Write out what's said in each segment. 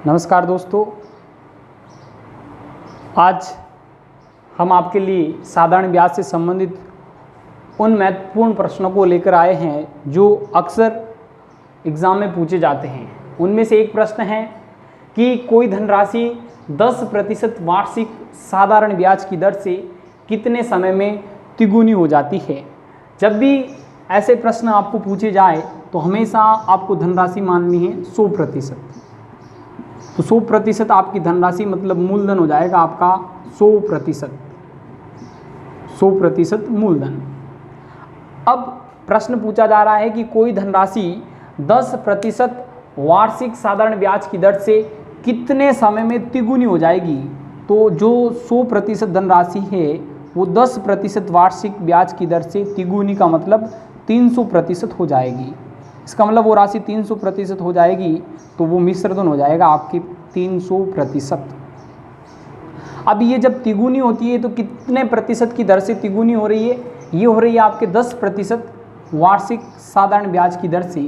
नमस्कार दोस्तों, आज हम आपके लिए साधारण ब्याज से संबंधित उन महत्वपूर्ण प्रश्नों को लेकर आए हैं जो अक्सर एग्ज़ाम में पूछे जाते हैं। उनमें से एक प्रश्न है कि कोई धनराशि 10% वार्षिक साधारण ब्याज की दर से कितने समय में तिगुनी हो जाती है। जब भी ऐसे प्रश्न आपको पूछे जाए तो हमेशा आपको धनराशि माननी है 100%। तो 100% आपकी धनराशि मतलब मूलधन हो जाएगा आपका 100% मूलधन। अब प्रश्न पूछा जा रहा है कि कोई धनराशि 10% वार्षिक साधारण ब्याज की दर से कितने समय में तिगुनी हो जाएगी। तो जो 100% धनराशि है वो 10% वार्षिक ब्याज की दर से तिगुनी का मतलब 300% हो जाएगी। इसका मतलब वो राशि 300% हो जाएगी तो वो मिश्र धन हो जाएगा आपकी 300%। अब ये जब तिगुनी होती है तो कितने प्रतिशत की दर से तिगुनी हो रही है। ये हो रही है आपके 10% वार्षिक साधारण ब्याज की दर से।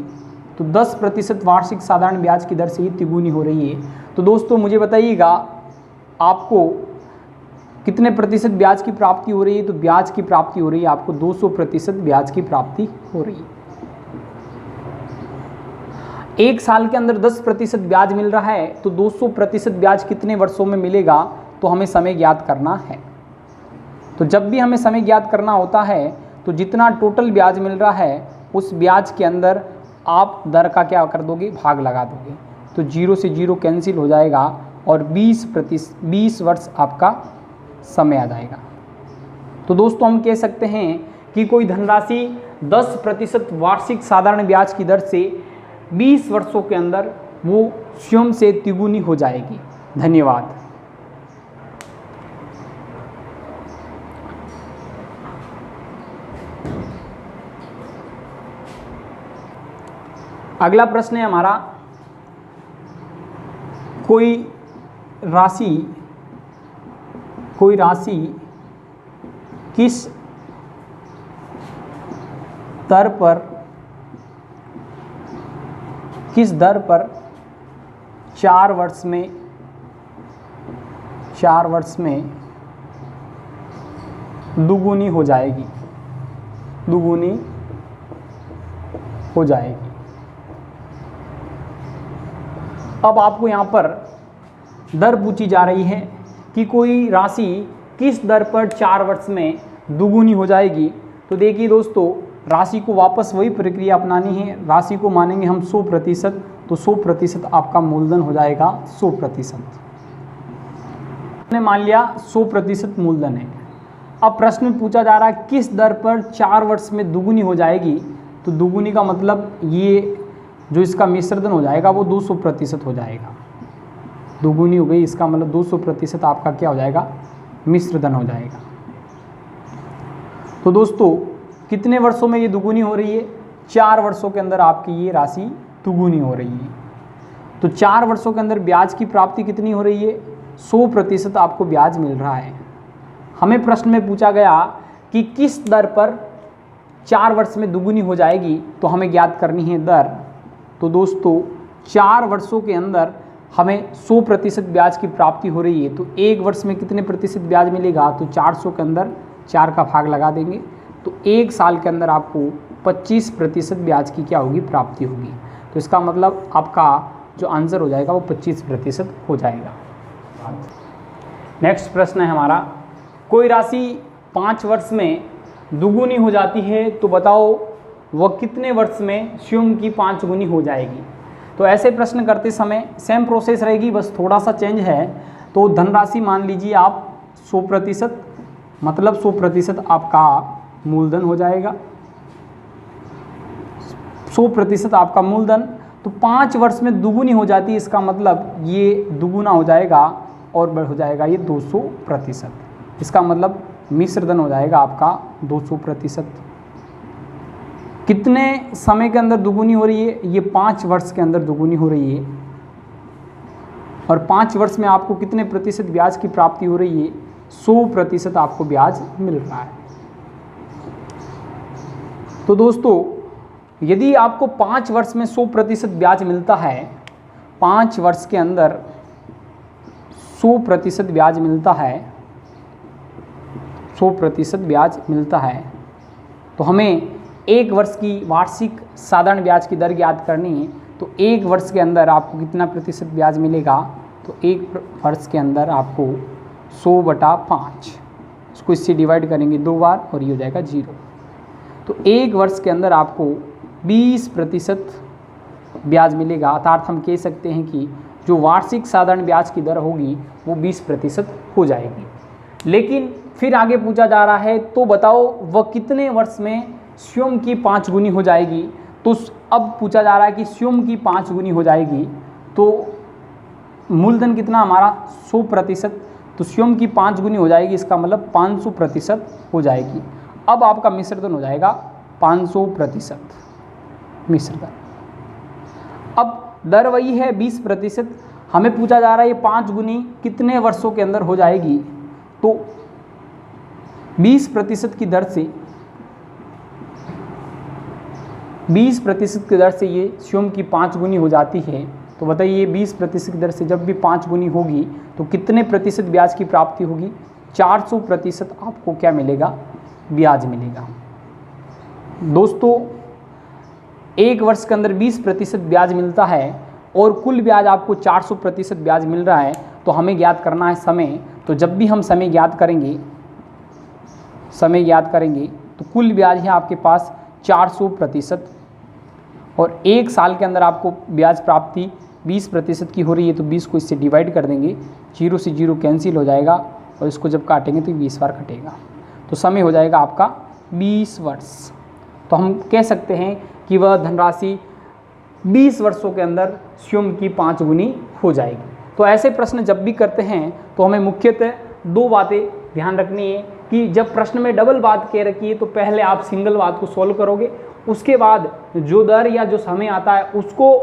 तो 10% वार्षिक साधारण ब्याज की दर से ये तिगुनी हो रही है। तो दोस्तों मुझे बताइएगा आपको कितने प्रतिशत ब्याज की प्राप्ति हो रही है। तो ब्याज की प्राप्ति हो रही है आपको 200% ब्याज की प्राप्ति हो रही है। एक साल के अंदर 10% ब्याज मिल रहा है तो 200% ब्याज कितने वर्षों में मिलेगा तो हमें समय ज्ञात करना है। तो जब भी हमें समय ज्ञात करना होता है तो जितना टोटल ब्याज मिल रहा है उस ब्याज के अंदर आप दर का क्या कर दोगे, भाग लगा दोगे। तो 0 से 0 कैंसिल हो जाएगा और 20 वर्ष आपका समय आ जाएगा। तो दोस्तों हम कह सकते हैं कि कोई धनराशि 10% वार्षिक साधारण ब्याज की दर से 20 वर्षों के अंदर वो स्वयं से तिगुनी हो जाएगी। धन्यवाद। अगला प्रश्न है हमारा, कोई राशि किस दर पर 4 वर्ष में दुगुनी हो जाएगी। अब आपको यहाँ पर दर पूछी जा रही है कि कोई राशि किस दर पर 4 वर्ष में दुगुनी हो जाएगी। तो देखिए दोस्तों, राशि को वापस वही प्रक्रिया अपनानी है। राशि को मानेंगे हम 100%। तो 100% आपका मूलधन हो जाएगा 100%। हमने मान लिया 100% मूलधन है। अब प्रश्न में पूछा जा रहा है किस दर पर 4 वर्ष में दुगुनी हो जाएगी। तो दुगुनी का मतलब ये जो इसका मिश्रधन हो जाएगा वो 200% हो जाएगा। दुगुनी हो गई, इसका मतलब 200% आपका क्या हो जाएगा, मिश्रधन हो जाएगा। तो दोस्तों कितने वर्षों में ये दुगुनी हो रही है। 4 वर्षों के अंदर आपकी ये राशि दुगुनी हो रही है। तो 4 वर्षों के अंदर ब्याज की प्राप्ति कितनी हो रही है, 100% आपको ब्याज मिल रहा है। हमें प्रश्न में पूछा गया कि किस दर पर 4 वर्ष में दुगुनी हो जाएगी। तो हमें ज्ञात करनी है दर। तो दोस्तों 4 वर्षों के अंदर हमें 100% ब्याज की प्राप्ति हो रही है। तो 1 वर्ष में कितने प्रतिशत ब्याज मिलेगा। तो 400 के अंदर 4 का भाग लगा देंगे। तो 1 साल के अंदर आपको 25% ब्याज की क्या होगी, प्राप्ति होगी। तो इसका मतलब आपका जो आंसर हो जाएगा वो 25% हो जाएगा। नेक्स्ट प्रश्न है हमारा, कोई राशि 5 वर्ष में दुगुनी हो जाती है तो बताओ वह कितने वर्ष में स्वयं की 5 गुनी हो जाएगी। तो ऐसे प्रश्न करते समय सेम प्रोसेस रहेगी, बस थोड़ा सा चेंज है। तो धनराशि मान लीजिए आप 100%, मतलब 100% आपका मूलधन हो जाएगा। 100% आपका मूलधन। तो 5 वर्ष में दुगुनी हो जाती है, इसका मतलब ये दुगुना हो जाएगा और बढ़ हो जाएगा ये 200%। इसका मतलब मिश्रधन हो जाएगा आपका 200%। कितने समय के अंदर दुगुनी हो रही है, ये 5 वर्ष के अंदर दुगुनी हो रही है। और 5 वर्ष में आपको कितने प्रतिशत ब्याज की प्राप्ति हो रही है, 100% आपको ब्याज मिल रहा है। तो दोस्तों यदि आपको 5 वर्ष में 100% ब्याज मिलता है 5 वर्ष के अंदर 100% ब्याज मिलता है, 100% ब्याज मिलता है, तो हमें 1 वर्ष की वार्षिक साधारण ब्याज की दर ज्ञात करनी है। तो 1 वर्ष के अंदर आपको कितना प्रतिशत ब्याज मिलेगा? तो 1 वर्ष के अंदर आपको 100/5, इसको इससे डिवाइड करेंगे 2 बार और ये हो जाएगा 0। तो 1 वर्ष के अंदर आपको 20% ब्याज मिलेगा। अर्थात हम कह सकते हैं कि जो वार्षिक साधारण ब्याज की दर होगी वो 20% हो जाएगी। लेकिन फिर आगे पूछा जा रहा है, तो बताओ वह कितने वर्ष में स्वयं की 5 गुनी हो जाएगी? तो अब पूछा जा रहा है कि स्वयं की 5 गुनी हो जाएगी, तो मूलधन कितना हमारा 100%, तो स्वयं की 5 गुनी हो जाएगी, इसका मतलब 500% हो जाएगी। अब आपका मिश्रधन हो जाएगा 500% मिश्रधन। अब दर वही है 20%, हमें पूछा जा रहा है ये 5 गुनी कितने वर्षों के अंदर हो जाएगी? तो 20% की दर से 20% की दर से ये स्वयं की 5 गुनी हो जाती है। तो बताइए 20% की दर से जब भी 5 गुनी होगी तो कितने प्रतिशत ब्याज की प्राप्ति होगी? 400% आपको क्या मिलेगा? ब्याज मिलेगा। दोस्तों 1 वर्ष के अंदर 20% ब्याज मिलता है और कुल ब्याज आपको 400% ब्याज मिल रहा है, तो हमें ज्ञात करना है समय। तो जब भी हम समय ज्ञात करेंगे तो कुल ब्याज है आपके पास 400% और 1 साल के अंदर आपको ब्याज प्राप्ति 20% की हो रही है, तो 20 को इससे डिवाइड कर देंगे, 0 से 0 कैंसिल हो जाएगा और इसको जब काटेंगे तो 20 बार कटेगा, तो समय हो जाएगा आपका 20 वर्ष। तो हम कह सकते हैं कि वह धनराशि 20 वर्षों के अंदर स्वयं की 5 गुनी हो जाएगी। तो ऐसे प्रश्न जब भी करते हैं तो हमें मुख्यतः 2 बातें ध्यान रखनी है कि जब प्रश्न में डबल बात कह रखी है तो पहले आप सिंगल बात को सॉल्व करोगे, उसके बाद जो दर या जो समय आता है उसको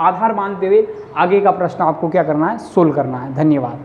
आधार मानते हुए आगे का प्रश्न आपको क्या करना है? सोल्व करना है। धन्यवाद।